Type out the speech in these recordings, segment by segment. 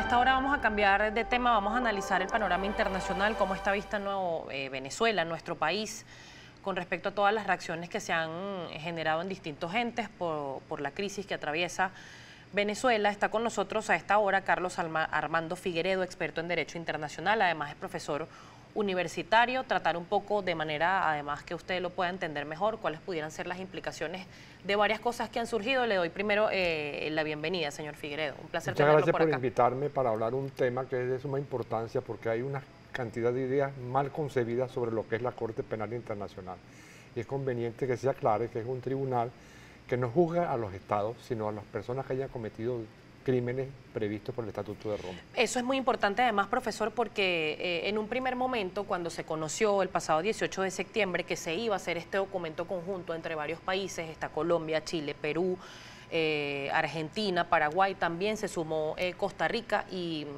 esta hora vamos a cambiar de tema, vamos a analizar el panorama internacional, cómo está vista Venezuela, nuestro país, con respecto a todas las reacciones que se han generado en distintos entes por la crisis que atraviesa Venezuela. Está con nosotros a esta hora Carlos Armando Figueredo, experto en Derecho Internacional, además es profesor universitario, tratar un poco de manera, además que usted lo pueda entender mejor, cuáles pudieran ser las implicaciones de varias cosas que han surgido. Le doy primero la bienvenida, señor Figueredo. Un placer tenerlo por acá. Muchas gracias por invitarme para hablar un tema que es de suma importancia porque hay una cantidad de ideas mal concebidas sobre lo que es la Corte Penal Internacional. Y es conveniente que se aclare que es un tribunal que no juzga a los estados, sino a las personas que hayan cometido crímenes previstos por el Estatuto de Roma. Eso es muy importante además, profesor, porque en un primer momento, cuando se conoció el pasado 18 de septiembre que se iba a hacer este documento conjunto entre varios países, está Colombia, Chile, Perú, Argentina, Paraguay, también se sumó Costa Rica y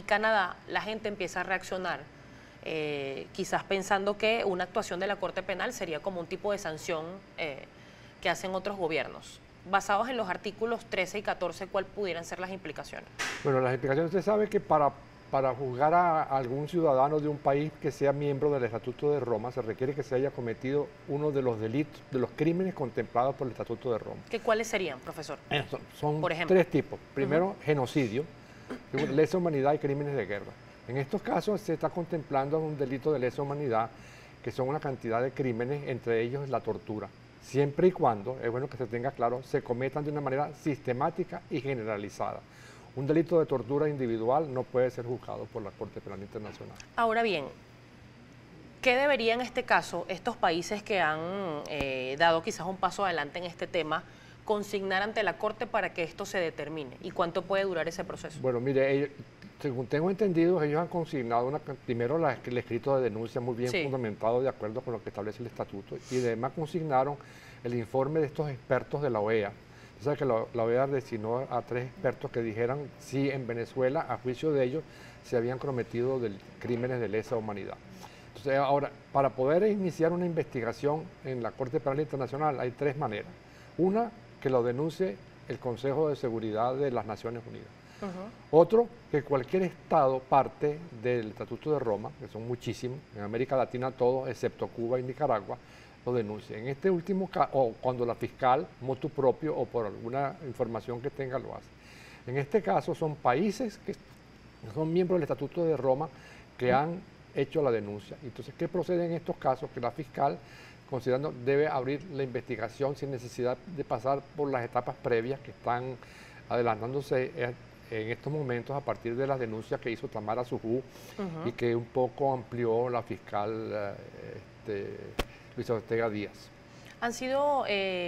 Canadá, la gente empieza a reaccionar, quizás pensando que una actuación de la Corte Penal sería como un tipo de sanción que hacen otros gobiernos. Basados en los artículos 13 y 14, ¿cuáles pudieran ser las implicaciones? Bueno, las implicaciones, usted sabe que para juzgar a algún ciudadano de un país que sea miembro del Estatuto de Roma, se requiere que se haya cometido uno de los delitos, de los crímenes contemplados por el Estatuto de Roma. ¿Cuáles serían, profesor? Son por ejemplo, tres tipos. Primero, genocidio, lesa humanidad y crímenes de guerra. En estos casos se está contemplando un delito de lesa humanidad, que son una cantidad de crímenes, entre ellos la tortura. Siempre y cuando, es bueno que se tenga claro, se cometan de una manera sistemática y generalizada. Un delito de tortura individual no puede ser juzgado por la Corte Penal Internacional. Ahora bien, ¿qué deberían en este caso estos países que han dado quizás un paso adelante en este tema consignar ante la Corte para que esto se determine? ¿Y cuánto puede durar ese proceso? Bueno, mire, según tengo entendido, ellos han consignado primero el escrito de denuncia muy bien fundamentado de acuerdo con lo que establece el estatuto, y además consignaron el informe de estos expertos de la OEA. O sea que la OEA designó a 3 expertos que dijeran si en Venezuela, a juicio de ellos, se habían cometido crímenes de lesa humanidad. Entonces, ahora, para poder iniciar una investigación en la Corte Penal Internacional hay 3 maneras. Una, que lo denuncie el Consejo de Seguridad de las Naciones Unidas. Otro, que cualquier estado parte del Estatuto de Roma, que son muchísimos, en América Latina todos, excepto Cuba y Nicaragua, lo denuncie. En este último caso, o cuando la fiscal, motu propio o por alguna información que tenga, lo hace. En este caso son países que son miembros del Estatuto de Roma que han hecho la denuncia. Entonces, ¿qué procede en estos casos? Que la fiscal, considerando, debe abrir la investigación sin necesidad de pasar por las etapas previas que están adelantándose en estos momentos a partir de las denuncias que hizo Tamara Sujú y que un poco amplió la fiscal Luisa Ortega Díaz. Han sido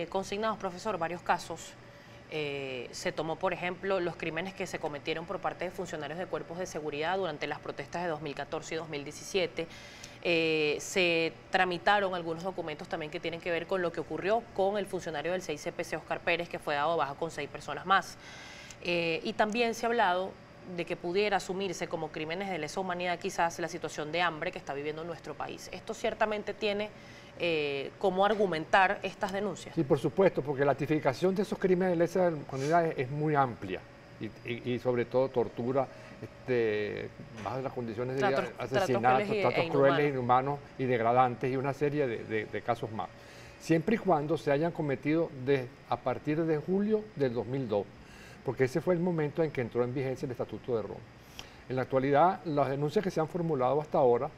consignados, profesor, varios casos. Se tomó, por ejemplo, los crímenes que se cometieron por parte de funcionarios de cuerpos de seguridad durante las protestas de 2014 y 2017. Se tramitaron algunos documentos también que tienen que ver con lo que ocurrió con el funcionario del 6CPC, Oscar Pérez, que fue dado de baja con 6 personas más. Y también se ha hablado de que pudiera asumirse como crímenes de lesa humanidad quizás la situación de hambre que está viviendo nuestro país. Esto ciertamente tiene cómo argumentar estas denuncias. Sí, por supuesto, porque la tipificación de esos crímenes de lesa humanidad es muy amplia y sobre todo tortura, bajo las condiciones de asesinatos, tratos crueles, inhumanos y degradantes y una serie de casos más. Siempre y cuando se hayan cometido a partir de julio del 2002. Porque ese fue el momento en que entró en vigencia el Estatuto de Roma. En la actualidad, las denuncias que se han formulado hasta ahora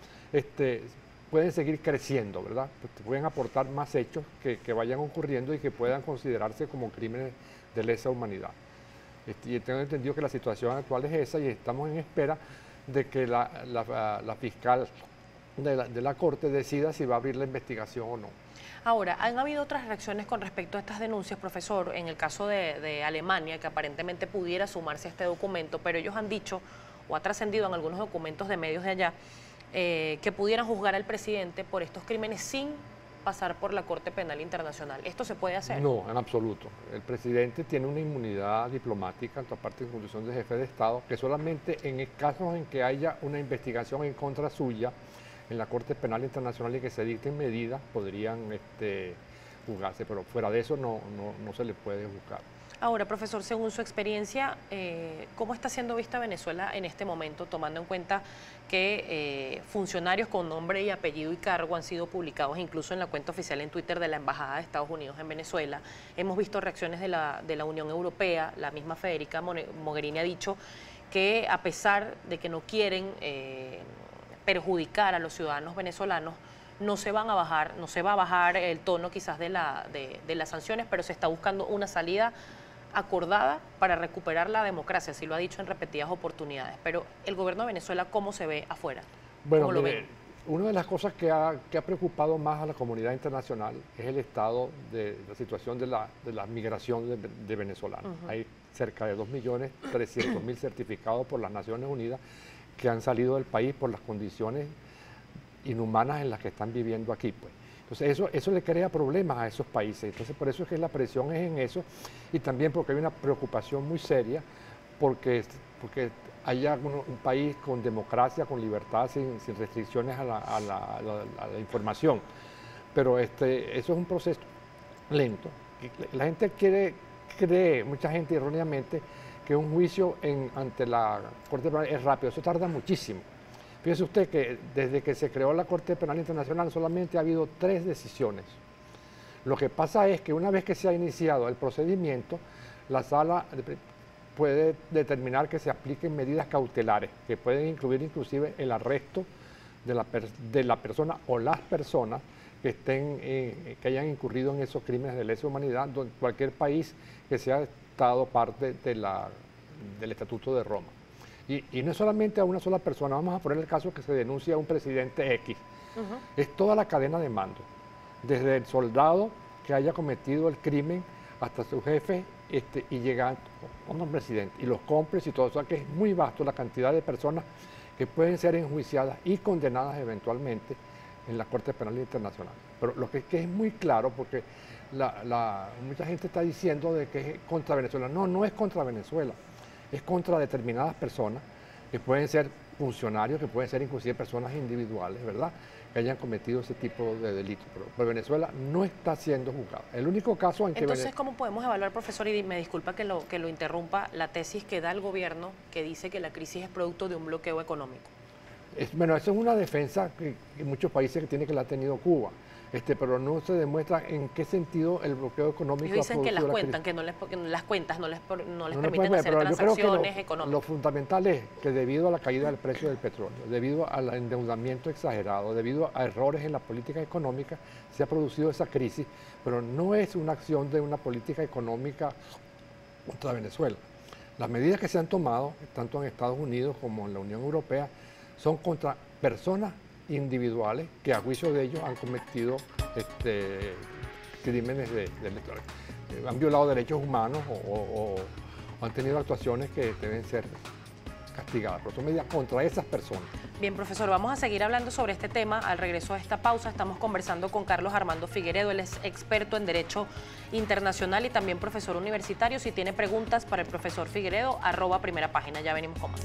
pueden seguir creciendo, ¿verdad? Pueden aportar más hechos que vayan ocurriendo y que puedan considerarse como crímenes de lesa humanidad. Y tengo entendido que la situación actual es esa y estamos en espera de que la fiscal de la Corte decida si va a abrir la investigación o no. Ahora, han habido otras reacciones con respecto a estas denuncias, profesor, en el caso de Alemania, que aparentemente pudiera sumarse a este documento, pero ellos han dicho, o ha trascendido en algunos documentos de medios de allá, que pudieran juzgar al presidente por estos crímenes sin pasar por la Corte Penal Internacional. ¿Esto se puede hacer? No, en absoluto. El presidente tiene una inmunidad diplomática, en parte en condición de jefe de Estado, que solamente en casos en que haya una investigación en contra suya, en la Corte Penal Internacional y que se dicten medidas, podrían juzgarse, pero fuera de eso no se le puede juzgar. Ahora, profesor, según su experiencia, ¿cómo está siendo vista Venezuela en este momento, tomando en cuenta que funcionarios con nombre y apellido y cargo han sido publicados incluso en la cuenta oficial en Twitter de la Embajada de Estados Unidos en Venezuela? Hemos visto reacciones de la Unión Europea, la misma Federica Mogherini ha dicho que a pesar de que no quieren perjudicar a los ciudadanos venezolanos, no se va a bajar el tono quizás de las sanciones, pero se está buscando una salida acordada para recuperar la democracia, así lo ha dicho en repetidas oportunidades. Pero el gobierno de Venezuela, ¿cómo se ve afuera? Bueno, una de las cosas que ha preocupado más a la comunidad internacional es el estado de la situación de la migración de venezolanos. Hay cerca de 2.300.000 certificados por las Naciones Unidas que han salido del país por las condiciones inhumanas en las que están viviendo aquí, pues. Entonces eso le crea problemas a esos países. Entonces por eso es que la presión es en eso, y también porque hay una preocupación muy seria porque haya un país con democracia, con libertad, sin restricciones a la información. Pero eso es un proceso lento. La gente cree, mucha gente erróneamente, que un juicio ante la Corte Penal es rápido. Eso tarda muchísimo. Fíjese usted que desde que se creó la Corte Penal Internacional solamente ha habido 3 decisiones. Lo que pasa es que una vez que se ha iniciado el procedimiento, la sala puede determinar que se apliquen medidas cautelares, que pueden incluir inclusive el arresto de la persona o las personas que hayan incurrido en esos crímenes de lesa humanidad, en cualquier país que sea Estado parte del Estatuto de Roma. Y no es solamente a una sola persona, vamos a poner el caso que se denuncia a un presidente X. Es toda la cadena de mando, desde el soldado que haya cometido el crimen hasta su jefe y llega a un presidente, y los cómplices y todo. O sea que es muy vasto la cantidad de personas que pueden ser enjuiciadas y condenadas eventualmente en la Corte Penal Internacional. Pero lo que es muy claro, porque mucha gente está diciendo de que es contra Venezuela. No, no es contra Venezuela. Es contra determinadas personas que pueden ser funcionarios, que pueden ser inclusive personas individuales, ¿verdad?, que hayan cometido ese tipo de delitos. Pero Venezuela no está siendo juzgada. El único caso en que... Entonces, ¿cómo podemos evaluar, profesor, y me disculpa que lo interrumpa, la tesis que da el gobierno que dice que la crisis es producto de un bloqueo económico? Bueno, eso es una defensa que muchos países que tiene, que la ha tenido Cuba, pero no se demuestra en qué sentido el bloqueo económico. Ellos dicen que las cuentan, que las cuentas no les permiten hacer transacciones económicas. Lo fundamental es que debido a la caída del precio del petróleo, debido al endeudamiento exagerado, debido a errores en la política económica, se ha producido esa crisis, pero no es una acción de una política económica contra Venezuela. Las medidas que se han tomado, tanto en Estados Unidos como en la Unión Europea, son contra personas individuales que a juicio de ellos han cometido crímenes han violado derechos humanos o han tenido actuaciones que deben ser castigadas, pero son medidas contra esas personas. Bien, profesor, vamos a seguir hablando sobre este tema al regreso a esta pausa. Estamos conversando con Carlos Armando Figueredo, él es experto en Derecho Internacional y también profesor universitario. Si tiene preguntas para el profesor Figueredo, @primerapágina. Ya venimos con más.